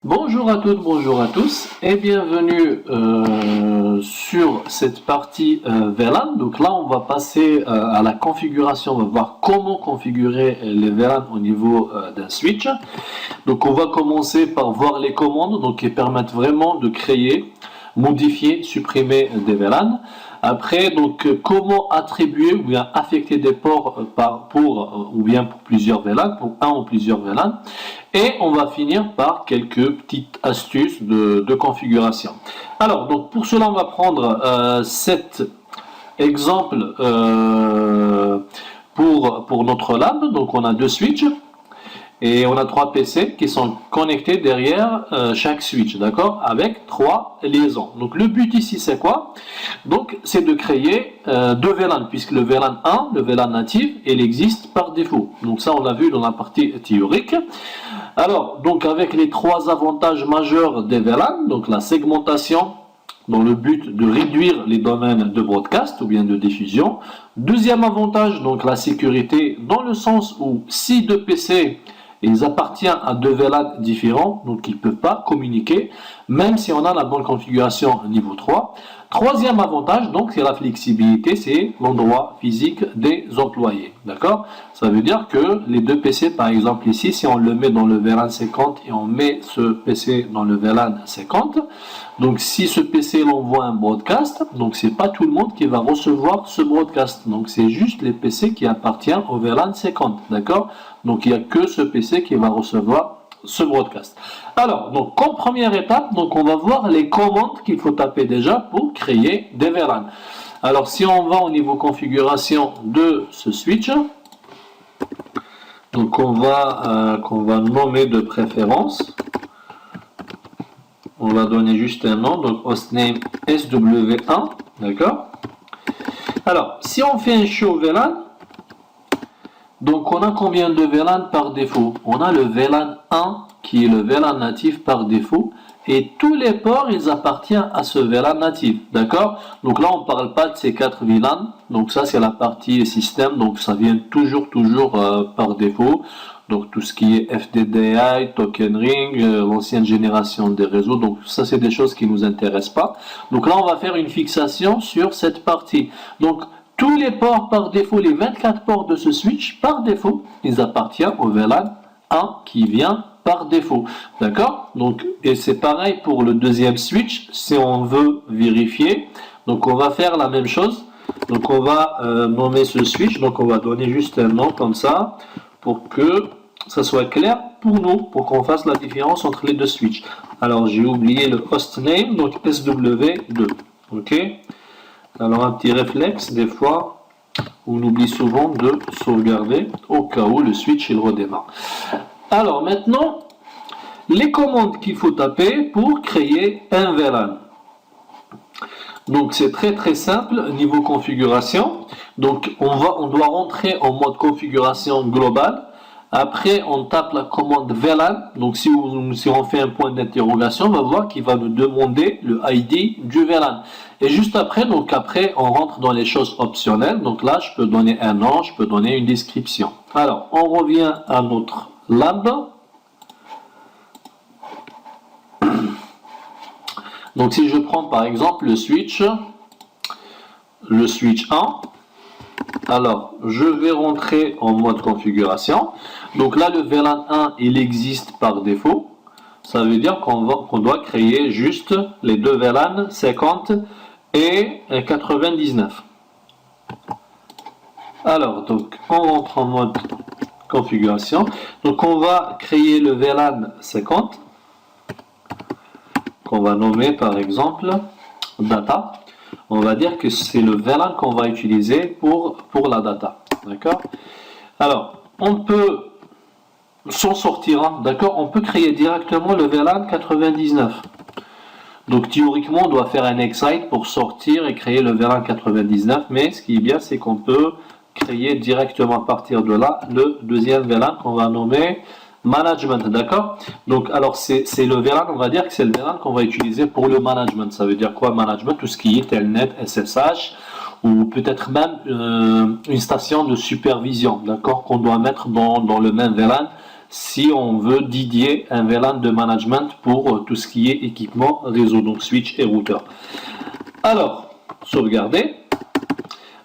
Bonjour à toutes, bonjour à tous et bienvenue sur cette partie VLAN. Donc là, on va passer à la configuration, on va voir comment configurer les VLAN au niveau d'un switch. Donc on va commencer par voir les commandes donc, qui permettent vraiment de créer, modifier, supprimer des VLAN. Après, donc, comment attribuer ou bien affecter des ports ou bien pour plusieurs VLAN, pour un ou plusieurs VLAN. Et on va finir par quelques petites astuces de configuration. Alors, donc pour cela, on va prendre cet exemple pour notre lab. Donc, on a deux switches. Et on a 3 PC qui sont connectés derrière chaque switch, d'accord, avec 3 liaisons. Donc le but ici c'est quoi? Donc c'est de créer deux VLAN, puisque le VLAN 1, le VLAN natif, il existe par défaut. Donc ça on l'a vu dans la partie théorique. Alors, donc avec les 3 avantages majeurs des VLAN, donc la segmentation, dans le but de réduire les domaines de broadcast ou bien de diffusion. Deuxième avantage, donc la sécurité, dans le sens où si deux PC ils appartiennent à deux VLAN différents, donc ils ne peuvent pas communiquer, même si on a la bonne configuration niveau 3. Troisième avantage, donc, c'est la flexibilité, c'est l'endroit physique des employés. D'accord? Ça veut dire que les deux PC, par exemple ici, si on le met dans le VLAN 50 et on met ce PC dans le VLAN 50, donc si ce PC l'envoie un broadcast, donc c'est pas tout le monde qui va recevoir ce broadcast. Donc c'est juste les PC qui appartiennent au VLAN 50. D'accord? Donc il n'y a que ce PC qui va recevoir ce broadcast. Alors, donc comme première étape, donc on va voir les commandes qu'il faut taper déjà pour créer des VLAN. Alors si on va au niveau configuration de ce switch, donc qu'on va nommer de préférence, on va donner juste un nom, donc hostname SW1, d'accord. Alors si on fait un show VLAN, donc on a combien de VLAN par défaut? On a le VLAN 1 qui est le VLAN natif par défaut et tous les ports ils appartiennent à ce VLAN natif, d'accord? Donc là on ne parle pas de ces 4 VLAN, donc ça c'est la partie système, donc ça vient toujours par défaut. Donc tout ce qui est FDDI, Token Ring, l'ancienne génération des réseaux, donc ça c'est des choses qui ne nous intéressent pas. Donc là on va faire une fixation sur cette partie. Donc tous les ports par défaut, les 24 ports de ce switch, par défaut, ils appartiennent au VLAN 1 qui vient par défaut. D'accord? Donc, et c'est pareil pour le deuxième switch, si on veut vérifier. Donc, on va faire la même chose. Donc, on va nommer ce switch. Donc, on va donner juste un nom comme ça pour que ça soit clair pour nous, pour qu'on fasse la différence entre les deux switches. Alors, j'ai oublié le hostname, donc SW2. OK? Alors un petit réflexe, des fois, on oublie souvent de sauvegarder au cas où le switch il redémarre. Alors maintenant, les commandes qu'il faut taper pour créer un VLAN. Donc c'est très simple niveau configuration. Donc on doit rentrer en mode configuration globale. Après, on tape la commande VLAN. Donc, si on fait un point d'interrogation, on va voir qu'il va nous demander le ID du VLAN. Et juste après, on rentre dans les choses optionnelles. Donc là, je peux donner un nom, je peux donner une description. Alors, on revient à notre lab. Donc, si je prends par exemple le switch 1. Alors, je vais rentrer en mode configuration. Donc là, le VLAN 1, il existe par défaut. Ça veut dire qu'on doit créer juste les deux VLAN 50 et 99. Alors, donc, on rentre en mode configuration. Donc, on va créer le VLAN 50, qu'on va nommer par exemple data. On va dire que c'est le VLAN qu'on va utiliser pour la data. D'accord? Alors, on peut s'en sortir, hein, d'accord? On peut créer directement le VLAN 99. Donc, théoriquement, on doit faire un excite pour sortir et créer le VLAN 99. Mais ce qui est bien, c'est qu'on peut créer directement à partir de là le deuxième VLAN qu'on va nommer management, d'accord? Donc, alors, c'est le VLAN, on va dire que c'est le VLAN qu'on va utiliser pour le management. Ça veut dire quoi, management? Tout ce qui est Telnet, SSH, ou peut-être même une station de supervision, d'accord? Qu'on doit mettre dans le même VLAN si on veut dédier un VLAN de management pour tout ce qui est équipement réseau, donc switch et routeur. Alors, sauvegarder.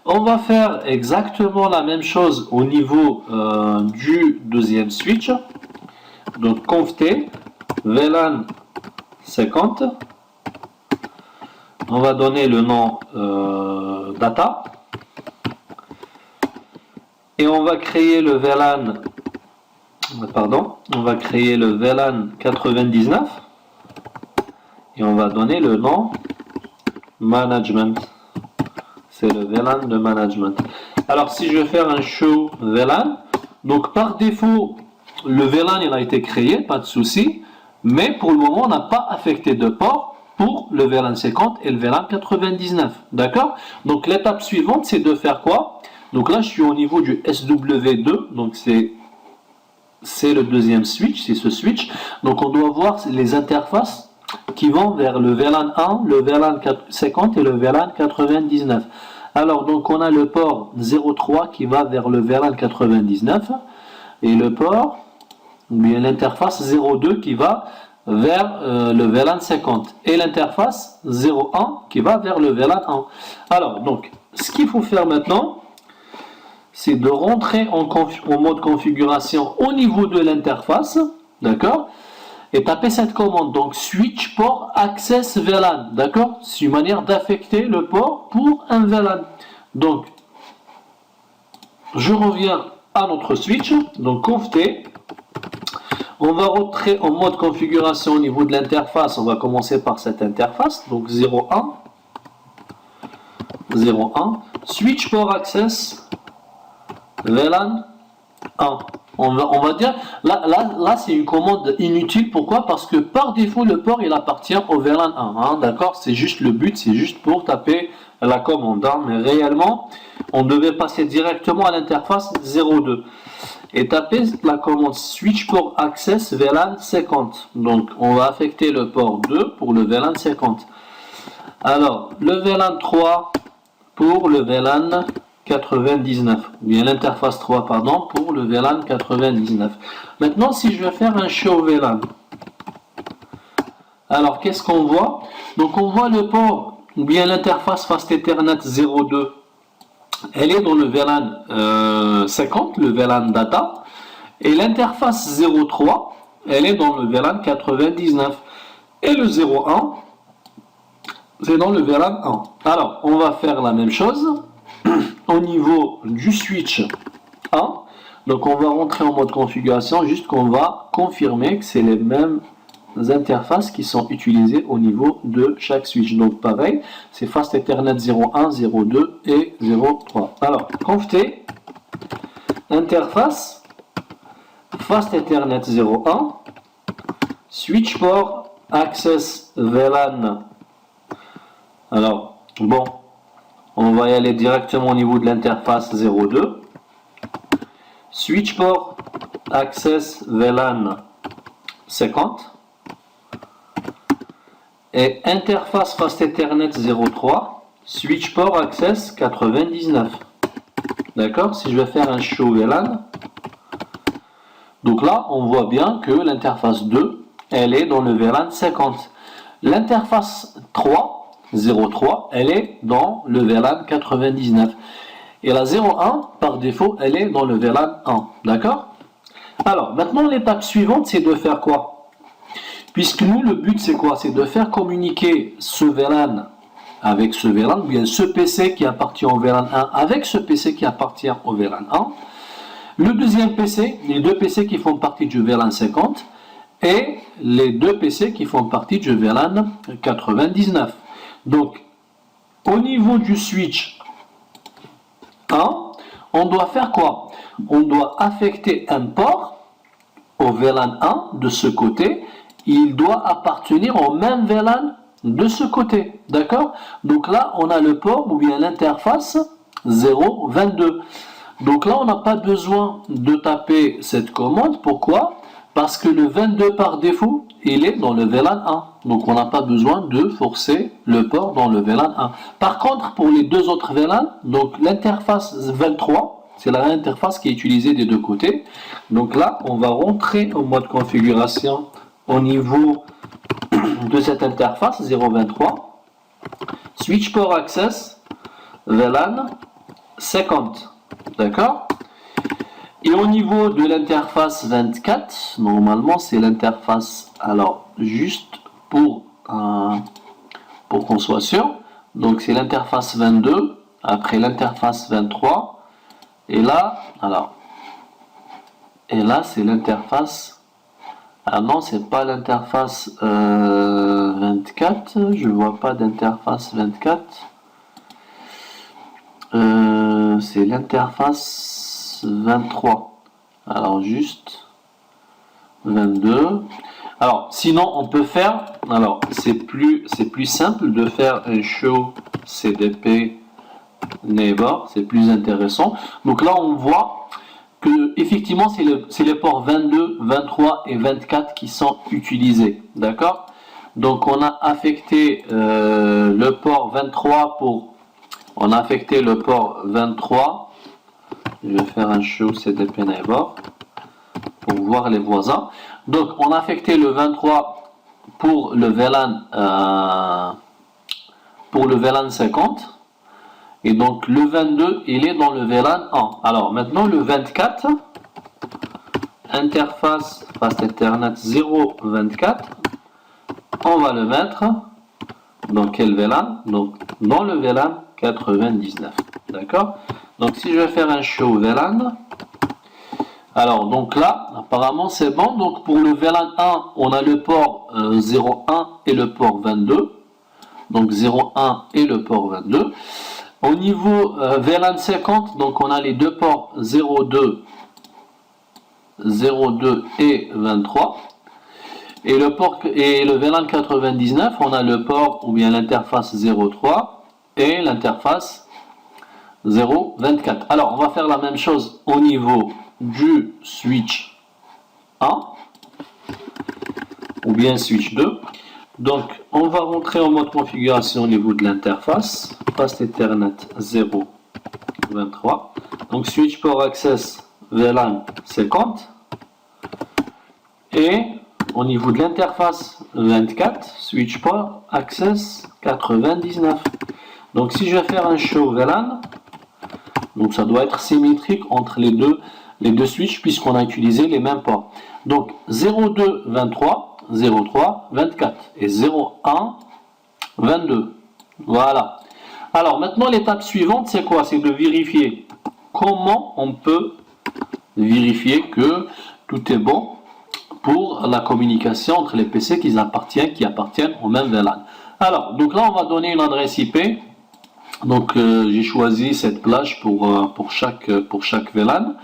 On va faire exactement la même chose au niveau du deuxième switch. Donc conft VLAN 50. On va donner le nom data. Et on va créer le VLAN, on va créer le VLAN 99. Et on va donner le nom management. C'est le VLAN de management. Alors si je vais faire un show VLAN, donc par défaut, le VLAN il a été créé, pas de souci, mais pour le moment on n'a pas affecté de port pour le VLAN 50 et le VLAN 99. D'accord? Donc l'étape suivante c'est de faire quoi? Donc là je suis au niveau du SW2, donc c'est le deuxième switch, c'est ce switch. Donc on doit voir les interfaces qui vont vers le VLAN 1, le VLAN 50 et le VLAN 99. Alors donc on a le port 03 qui va vers le VLAN 99 et le port, ou bien l'interface 02 qui va vers le VLAN 50 et l'interface 01 qui va vers le VLAN 1. Alors donc ce qu'il faut faire maintenant, c'est de rentrer en mode configuration au niveau de l'interface, d'accord, et taper cette commande, donc switch port access VLAN, d'accord, c'est une manière d'affecter le port pour un VLAN. Donc je reviens à notre switch, donc conft, on va rentrer en mode configuration au niveau de l'interface, on va commencer par cette interface, donc 01, switch port access VLAN 1. On va dire, là c'est une commande inutile, pourquoi? Parce que par défaut le port il appartient au VLAN 1, hein, d'accord? C'est juste le but, c'est juste pour taper la commande, hein, mais réellement on devait passer directement à l'interface 02 et taper la commande switch port access VLAN 50. Donc on va affecter le port 2 pour le VLAN 50. Alors le VLAN 3 pour le VLAN 99, ou bien l'interface 3 pardon, pour le VLAN 99. Maintenant si je vais faire un show VLAN, alors qu'est-ce qu'on voit? Donc on voit le port, ou bien l'interface Fast Ethernet 02, elle est dans le VLAN 50, le VLAN data, et l'interface 03, elle est dans le VLAN 99, et le 01, c'est dans le VLAN 1. Alors on va faire la même chose au niveau du switch 1, donc on va rentrer en mode configuration, juste qu'on va confirmer que c'est les mêmes interfaces qui sont utilisées au niveau de chaque switch. Donc pareil, c'est Fast Ethernet 01, 02 et 03. Alors, conft interface Fast Ethernet 01, switch port access VLAN. Alors, bon, on va y aller directement au niveau de l'interface 02. Switch port access VLAN 50. Et interface Fast Ethernet 03. Switch port access 99. D'accord? Si je vais faire un show VLAN. Donc là, on voit bien que l'interface 2, elle est dans le VLAN 50. L'interface 3, 03, elle est dans le VLAN 99. Et la 01, par défaut, elle est dans le VLAN 1. D'accord? Alors, maintenant, l'étape suivante, c'est de faire quoi? Puisque nous, le but, c'est quoi? C'est de faire communiquer ce VLAN avec ce VLAN, ou bien ce PC qui appartient au VLAN 1 avec ce PC qui appartient au VLAN 1. Le deuxième PC, les deux PC qui font partie du VLAN 50, et les deux PC qui font partie du VLAN 99. Donc, au niveau du switch 1, on doit faire quoi? On doit affecter un port au VLAN 1 de ce côté. Il doit appartenir au même VLAN de ce côté. D'accord? Donc là, on a le port ou bien l'interface 022. Donc là, on n'a pas besoin de taper cette commande. Pourquoi? Parce que le 22 par défaut, il est dans le VLAN 1. Donc on n'a pas besoin de forcer le port dans le VLAN 1. Par contre, pour les deux autres VLAN, donc l'interface 23, C'est la même interface qui est utilisée des deux côtés. Donc là, on va rentrer au mode configuration au niveau de cette interface 023. Switch port access VLAN 50. D'accord? Et au niveau de l'interface 24, normalement c'est l'interface, alors juste pour qu'on soit sûr, donc c'est l'interface 22, après l'interface 23, et là, c'est l'interface, ah non, c'est pas l'interface 24, je vois pas d'interface 24, c'est l'interface 23, alors juste 22. Alors sinon on peut faire, alors c'est plus simple de faire un show CDP neighbor, c'est plus intéressant. Donc là on voit que effectivement c'est les ports 22, 23 et 24 qui sont utilisés, d'accord? Donc on a affecté le port 23 on a affecté le port 23. Je vais faire un show CDP neighbor pour voir les voisins. Donc on a affecté le 23 pour le VLAN 50, et donc le 22 il est dans le VLAN 1. Alors maintenant le 24, interface Fast Ethernet 024, on va le mettre dans quel VLAN? Donc dans le VLAN 99. D'accord? Donc si je vais faire un show VLAN, alors donc là apparemment c'est bon. Donc pour le VLAN 1 on a le port 01 et le port 22, donc 01 et le port 22. Au niveau VLAN 50, donc on a les deux ports 02 et 23, et le VLAN 99 on a le port ou bien l'interface 03 et l'interface 024. Alors on va faire la même chose au niveau du switch 1 ou bien switch 2. Donc on va rentrer en mode configuration au niveau de l'interface Fast Ethernet 023. Donc switch port access VLAN 50, et au niveau de l'interface 24 switch port access 99. Donc si je vais faire un show VLAN, donc ça doit être symétrique entre les deux switches puisqu'on a utilisé les mêmes ports. Donc 02 23, 03 24 et 01 22. Voilà. Alors maintenant l'étape suivante c'est quoi? C'est de vérifier. Comment on peut vérifier que tout est bon pour la communication entre les PC qui appartiennent au même VLAN? Alors donc là on va donner une adresse IP. Donc j'ai choisi cette plage pour chaque VLAN.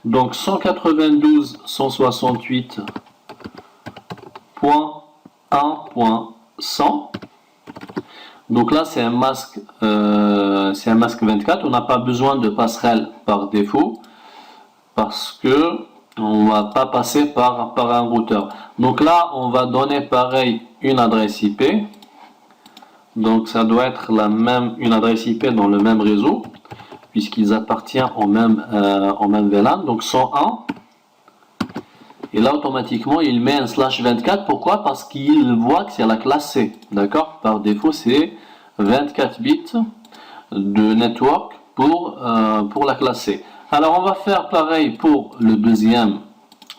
Donc 192.1.100. Donc là c'est un masque 24. On n'a pas besoin de passerelle par défaut parce que on va pas passer par un routeur. Donc là on va donner pareil une adresse IP. Donc ça doit être une adresse IP dans le même réseau puisqu'ils appartiennent au même VLAN. Donc 101. Et là automatiquement il met un /24. Pourquoi? Parce qu'il voit que c'est la classe C. D'accord? Par défaut c'est 24 bits de network pour la classe C. Alors on va faire pareil pour le deuxième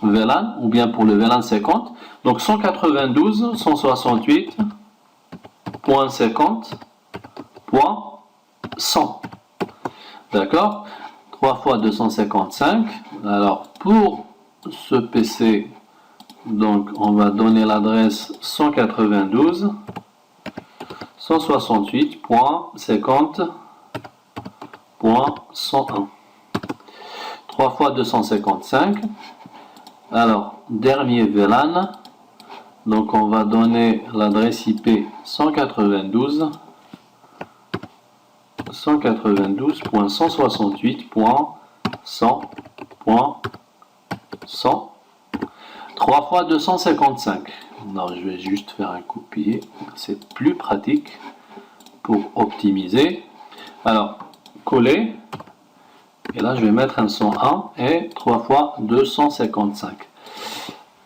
VLAN ou bien pour le VLAN 50. Donc 192.168.50.100. D'accord? 3 fois 255. Alors pour ce PC, donc on va donner l'adresse 192.168.50.101. 3 fois 255. Alors dernier VLAN, donc on va donner l'adresse IP 192.168.100.100. 3 fois 255. Non, je vais juste faire un copier, c'est plus pratique pour optimiser. Alors coller, Et là, je vais mettre un 101 et 3 fois 255.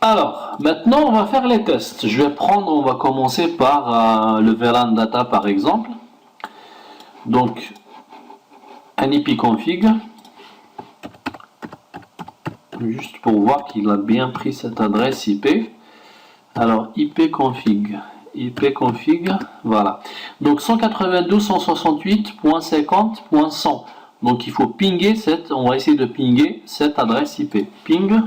Alors, maintenant, on va faire les tests. On va commencer par le VLAN data, par exemple. Donc, un ipconfig, juste pour voir qu'il a bien pris cette adresse IP. Alors, ipconfig, voilà. Donc, 192.168.50.100. Donc, il faut pinguer on va essayer de pinguer cette adresse IP. Ping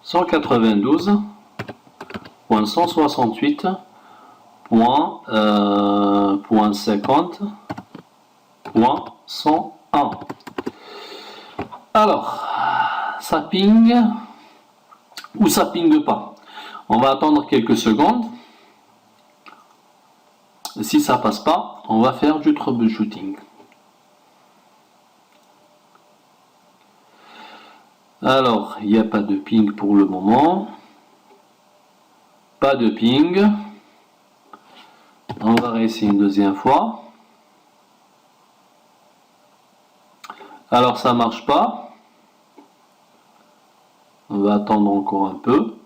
192.168.50.101. Alors, ça ping ou ça ping pas. On va attendre quelques secondes. Si ça passe pas, on va faire du troubleshooting. Alors, il n'y a pas de ping pour le moment. Pas de ping. On va réessayer une deuxième fois. Alors, ça marche pas. On va attendre encore un peu.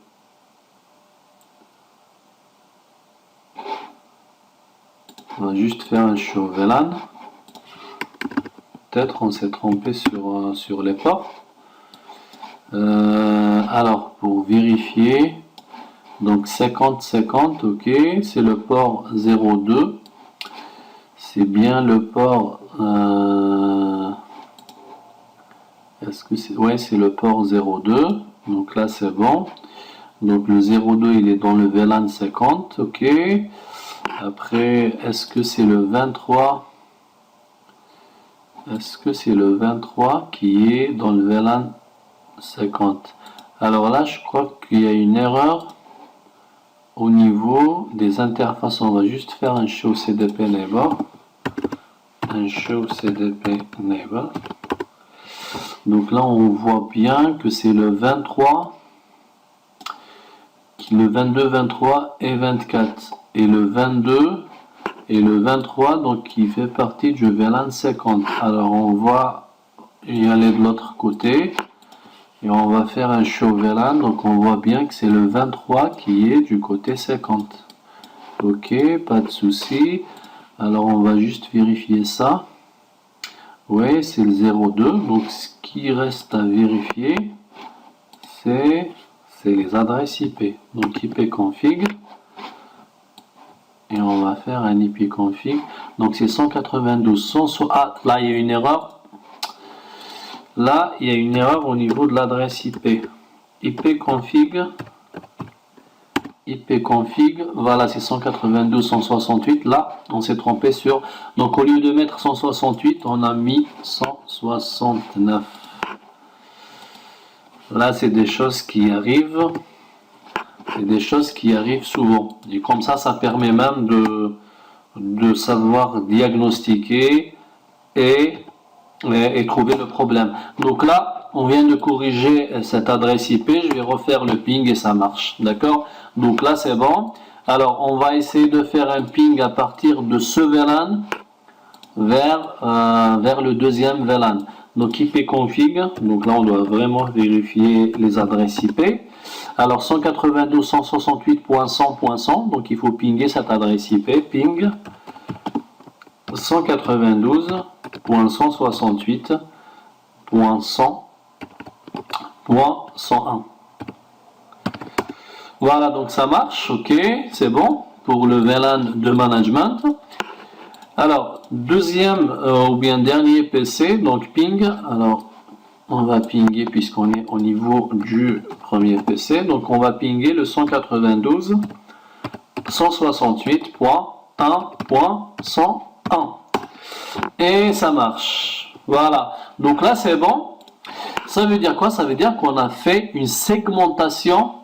On va juste faire un show VLAN. Peut-être on s'est trompé sur les ports. Alors, pour vérifier, donc 50-50, ok, c'est le port 02. C'est bien le port... est-ce que c'est... Ouais, c'est le port 02. Donc là, c'est bon. Donc le 02, il est dans le VLAN 50, ok. Après, est-ce que c'est le 23? Est-ce que c'est le 23 qui est dans le VLAN 50? Alors là, je crois qu'il y a une erreur au niveau des interfaces. On va juste faire un show CDP neighbor. Un show CDP neighbor. Donc là, on voit bien que c'est le 23, le 22, 23 et 24. Et le 22 et le 23, donc qui fait partie du VLAN 50. Alors on va y aller de l'autre côté. Et on va faire un show VLAN, donc on voit bien que c'est le 23 qui est du côté 50. Ok, pas de souci. Alors on va juste vérifier ça. Oui, c'est le 02. Donc ce qui reste à vérifier, c'est les adresses IP. Donc ipconfig. Et on va faire un ipconfig. Donc c'est 192. Ah, là il y a une erreur. Là, il y a une erreur au niveau de l'adresse IP. ipconfig, voilà, c'est 192.168. Là, on s'est trompé sur... Donc, au lieu de mettre 168, on a mis 169. Là, c'est des choses qui arrivent. C'est des choses qui arrivent souvent. Et comme ça permet même de savoir diagnostiquer et trouver le problème. Donc là, on vient de corriger cette adresse IP. Je vais refaire le ping et ça marche. D'accord? Donc là, c'est bon. Alors, on va essayer de faire un ping à partir de ce VLAN vers le deuxième VLAN. Donc ipconfig. Donc là, on doit vraiment vérifier les adresses IP. Alors, 192.168.100.100. Donc, il faut pinguer cette adresse IP. Ping 192.168.100.101. Voilà, donc ça marche, ok, c'est bon pour le VLAN de management. Alors, deuxième ou bien dernier PC, donc ping. Alors, on va pinguer puisqu'on est au niveau du premier PC. Donc, on va pinguer le 192.168.1.101. Et ça marche. Voilà. Donc là, c'est bon. Ça veut dire quoi? Ça veut dire qu'on a fait une segmentation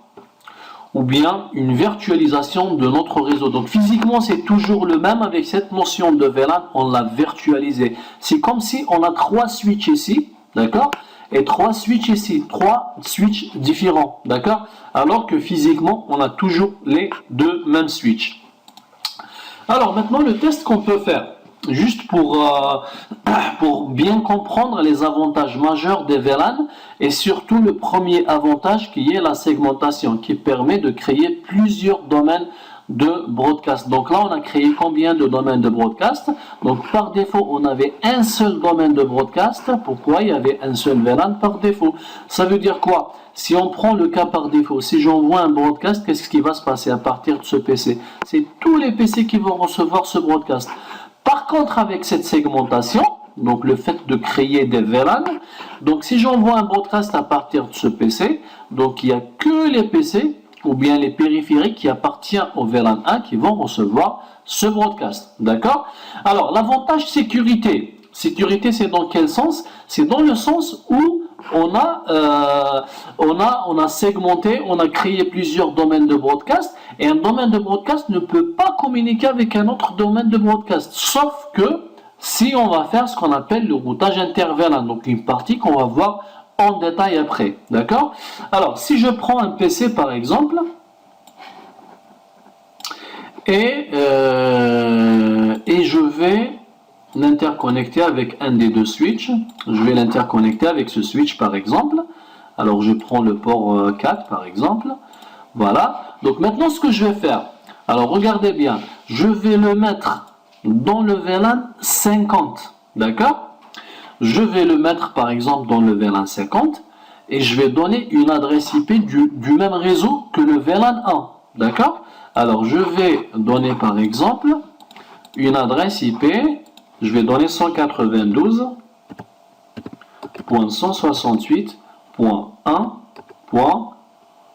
ou bien une virtualisation de notre réseau. Donc physiquement, c'est toujours le même avec cette notion de VLAN, on l'a virtualisé. C'est comme si on a 3 switches ici, d'accord? Et 3 switches ici, 3 switches différents, d'accord? Alors que physiquement, on a toujours les deux mêmes switches. Alors maintenant, le test qu'on peut faire. juste pour bien comprendre les avantages majeurs des VLAN et surtout le premier avantage qui est la segmentation qui permet de créer plusieurs domaines de broadcast. Donc là, on a créé combien de domaines de broadcast? Donc par défaut, on avait un seul domaine de broadcast. Pourquoi il y avait un seul VLAN par défaut? Ça veut dire quoi? Si on prend le cas par défaut, si j'envoie un broadcast, qu'est-ce qui va se passer à partir de ce PC? C'est tous les PC qui vont recevoir ce broadcast. Par contre, avec cette segmentation, donc le fait de créer des VLAN, donc si j'envoie un broadcast à partir de ce PC, donc il n'y a que les PC ou bien les périphériques qui appartiennent au VLAN 1 qui vont recevoir ce broadcast. D'accord? Alors, l'avantage sécurité. Sécurité, c'est dans quel sens? C'est dans le sens où on a segmenté, on a créé plusieurs domaines de broadcast et un domaine de broadcast ne peut pas communiquer avec un autre domaine de broadcast, sauf que si on va faire ce qu'on appelle le routage interVLAN, donc une partie qu'on va voir en détail après, d'accord? Alors, si je prends un PC par exemple, et je vais l'interconnecter avec un des deux switches, je vais l'interconnecter avec ce switch par exemple, alors je prends le port 4 par exemple, voilà, donc maintenant ce que je vais faire, alors regardez bien, je vais le mettre dans le VLAN 50, d'accord? Je vais le mettre par exemple dans le VLAN 50 et je vais donner une adresse IP du même réseau que le VLAN 1. D'accord? Alors je vais donner par exemple une adresse IP, je vais donner 192.168.1.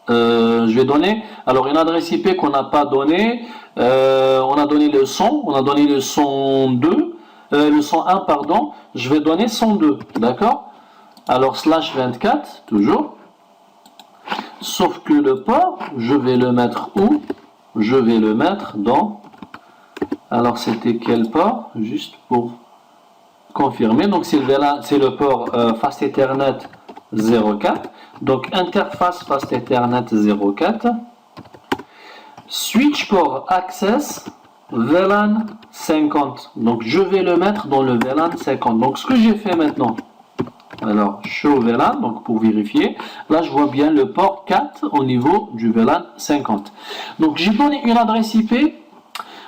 Je vais donner alors une adresse IP qu'on n'a pas donnée. On a donné le 100, on a donné le 102. Le 101, pardon, je vais donner 102, d'accord? Alors, /24, toujours. Sauf que le port, je vais le mettre où? Je vais le mettre dans... Alors, c'était quel port? Juste pour confirmer. Donc, c'est le port Fast Ethernet 04. Donc, interface Fast Ethernet 04. Switch port Access VLAN 50. Donc je vais le mettre dans le VLAN 50. Donc ce que j'ai fait maintenant, alors show VLAN, donc pour vérifier, là je vois bien le port 4 au niveau du VLAN 50. Donc j'ai donné une adresse IP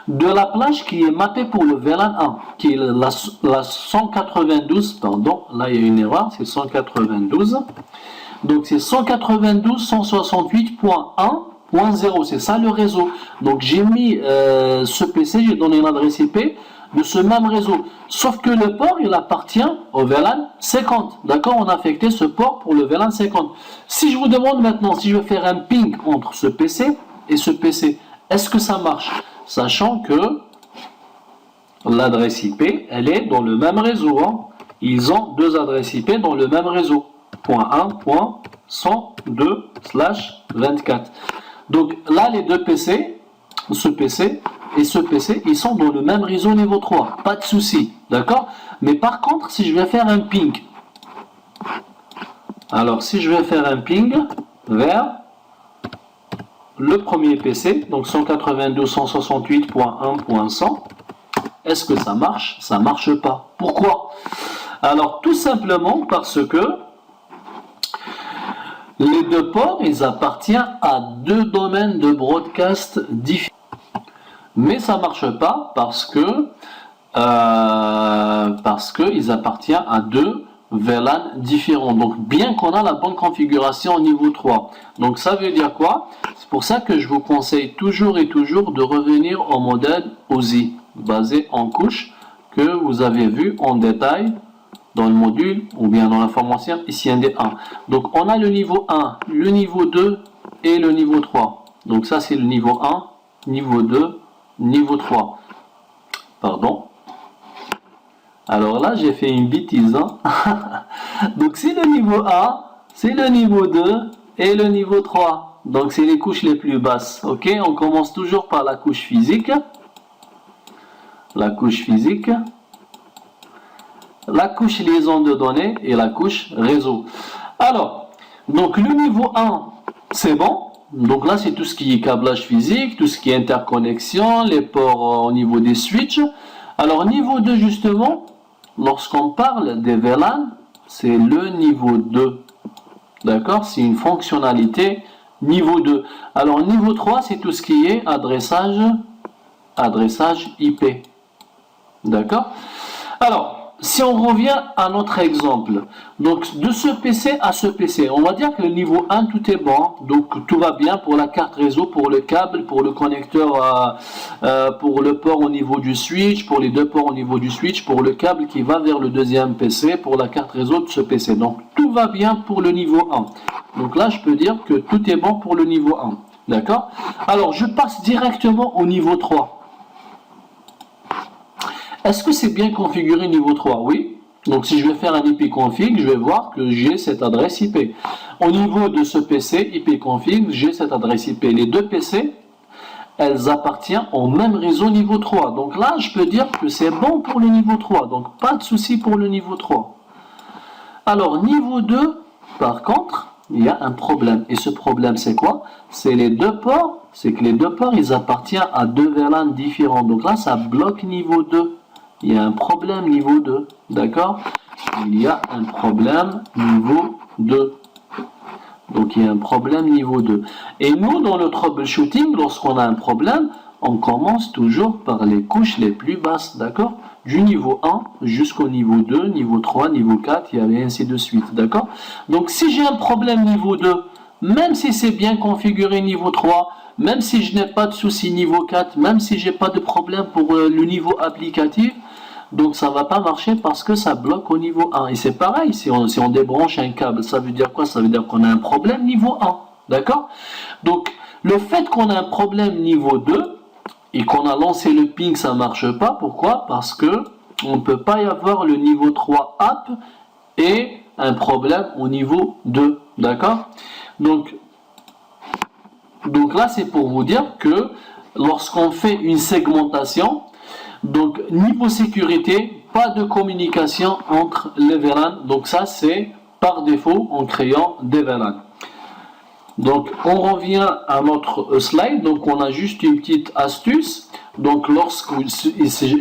de la plage qui est mappée pour le VLAN 1, qui est la 192, pardon, là il y a une erreur, c'est 192. Donc c'est 192.168.1.0, c'est ça le réseau. Donc j'ai mis ce PC, j'ai donné une adresse IP de ce même réseau. Sauf que le port, il appartient au VLAN 50. D'accord? On a affecté ce port pour le VLAN 50. Si je vous demande maintenant, si je veux faire un ping entre ce PC et ce PC, est-ce que ça marche? Sachant que l'adresse IP, elle est dans le même réseau. Hein. Ils ont deux adresses IP dans le même réseau. .1.102/24. Donc là, les deux PC, ce PC et ce PC, ils sont dans le même réseau niveau 3. Pas de souci, d'accord? Mais par contre, si je vais faire un ping, alors si je vais faire un ping vers le premier PC, donc 192.168.1.100, est-ce que ça marche? Ça marche pas. Pourquoi? Alors tout simplement parce que les deux ports, ils appartiennent à deux domaines de broadcast différents. Mais ça ne marche pas parce que ils appartiennent à deux VLAN différents. Donc bien qu'on a la bonne configuration au niveau 3. Donc ça veut dire quoi? C'est pour ça que je vous conseille toujours et toujours de revenir au modèle OSI, basé en couche, que vous avez vu en détail dans le module ou bien dans la formation ici ND1. Donc on a le niveau 1, le niveau 2 et le niveau 3. Donc ça c'est le niveau 1, niveau 2, niveau 3. Pardon. Alors là j'ai fait une bêtise. Hein. Donc c'est le niveau 1, c'est le niveau 2 et le niveau 3. Donc c'est les couches les plus basses. Ok, on commence toujours par la couche physique. La couche physique. La couche liaison de données et la couche réseau. Alors, donc le niveau 1, c'est bon. Donc là, c'est tout ce qui est câblage physique, tout ce qui est interconnexion, les ports au niveau des switches. Alors, niveau 2, justement, lorsqu'on parle des VLAN, c'est le niveau 2. D'accord? C'est une fonctionnalité niveau 2. Alors, niveau 3, c'est tout ce qui est adressage IP. D'accord? Alors, si on revient à notre exemple, donc de ce PC à ce PC, on va dire que le niveau 1, tout est bon, donc tout va bien pour la carte réseau, pour le câble, pour le connecteur, pour le port au niveau du switch, pour les deux ports au niveau du switch, pour le câble qui va vers le deuxième PC, pour la carte réseau de ce PC. Donc tout va bien pour le niveau 1. Donc là, je peux dire que tout est bon pour le niveau 1. D'accord? Alors, je passe directement au niveau 3. Est-ce que c'est bien configuré niveau 3? Oui. Donc si je vais faire un IP config, je vais voir que j'ai cette adresse IP. Au niveau de ce PC, IP config, j'ai cette adresse IP. Les deux PC, elles appartiennent au même réseau niveau 3. Donc là, je peux dire que c'est bon pour le niveau 3. Donc pas de souci pour le niveau 3. Alors niveau 2, par contre, il y a un problème. Et ce problème, c'est quoi? C'est les deux ports. C'est que les deux ports, ils appartiennent à deux VLAN différents. Donc là, ça bloque niveau 2. Il y a un problème niveau 2, d'accord? Il y a un problème niveau 2. Donc il y a un problème niveau 2. Et nous, dans le troubleshooting, lorsqu'on a un problème, on commence toujours par les couches les plus basses, d'accord? Du niveau 1 jusqu'au niveau 2, niveau 3, niveau 4, et ainsi de suite, d'accord? Donc si j'ai un problème niveau 2, même si c'est bien configuré niveau 3, même si je n'ai pas de souci niveau 4, même si j'ai pas de problème pour le niveau applicatif, donc ça va pas marcher parce que ça bloque au niveau 1. Et c'est pareil, si on débranche un câble, ça veut dire quoi? Ça veut dire qu'on a un problème niveau 1. D'accord? Donc le fait qu'on a un problème niveau 2 et qu'on a lancé le ping, ça marche pas. Pourquoi? Parce que on ne peut pas y avoir le niveau 3 app et un problème au niveau 2. D'accord? Donc là, c'est pour vous dire que lorsqu'on fait une segmentation, donc niveau sécurité, pas de communication entre les VLAN. Donc ça, c'est par défaut en créant des VLAN. Donc on revient à notre slide. Donc on a juste une petite astuce. Donc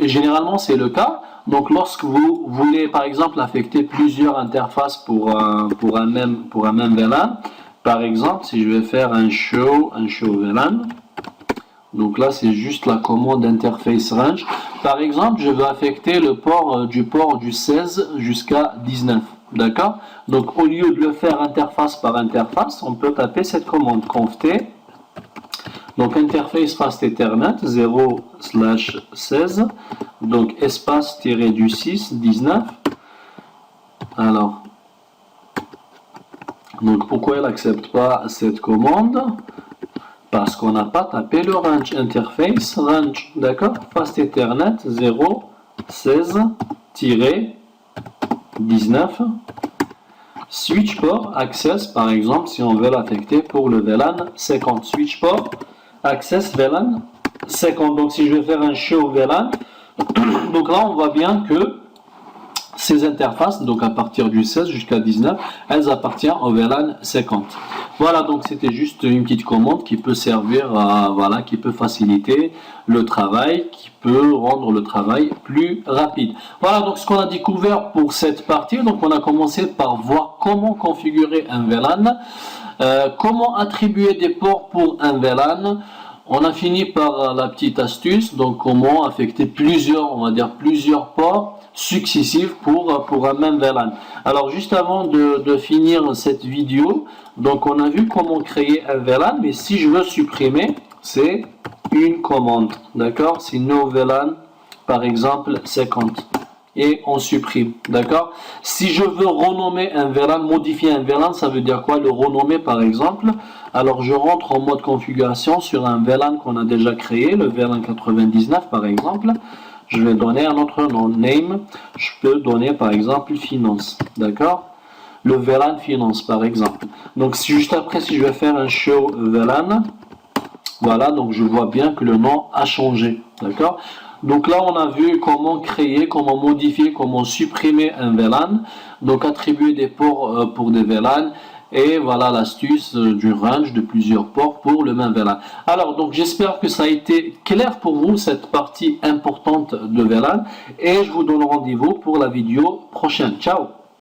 généralement c'est le cas. Donc lorsque vous voulez par exemple affecter plusieurs interfaces pour un même VLAN, par exemple si je vais faire un show VLAN. Donc là, c'est juste la commande interface range. Par exemple, je veux affecter le port du 16 jusqu'à 19. D'accord? Donc, au lieu de le faire interface par interface, on peut taper cette commande conft. Donc, interface fast Ethernet 0/16. Donc, espace du 6, 19. Alors, donc pourquoi elle n'accepte pas cette commande? Parce qu'on n'a pas tapé le range interface range, d'accord? Fast Ethernet 0/16-19 switch port access, par exemple, si on veut l'affecter pour le VLAN 50 switch port access VLAN 50. Donc si je vais faire un show VLAN, donc là on voit bien que ces interfaces, donc à partir du 16 jusqu'à 19, elles appartiennent au VLAN 50. Voilà, donc c'était juste une petite commande qui peut servir à, voilà, qui peut faciliter le travail, qui peut rendre le travail plus rapide. Voilà donc ce qu'on a découvert pour cette partie. Donc on a commencé par voir comment configurer un VLAN, comment attribuer des ports pour un VLAN. On a fini par la petite astuce, donc comment affecter plusieurs, on va dire plusieurs ports successifs pour un même VLAN. Alors juste avant de finir cette vidéo, donc on a vu comment créer un VLAN, mais si je veux supprimer, c'est une commande, d'accord? C'est no VLAN, par exemple 50, et on supprime, d'accord? Si je veux renommer un VLAN, modifier un VLAN, ça veut dire quoi? Le renommer par exemple. Alors je rentre en mode configuration sur un VLAN qu'on a déjà créé, le VLAN 99 par exemple. Je vais donner un autre nom, name, je peux donner par exemple finance, d'accord? Le VLAN finance par exemple. Donc juste après, si je vais faire un show VLAN, voilà, donc je vois bien que le nom a changé, d'accord? Donc là, on a vu comment créer, comment modifier, comment supprimer un VLAN, donc attribuer des ports pour des VLAN, Et voilà l'astuce du range de plusieurs ports pour le même VLAN. Alors, donc j'espère que ça a été clair pour vous, cette partie importante de VLAN. Et je vous donne rendez-vous pour la vidéo prochaine. Ciao!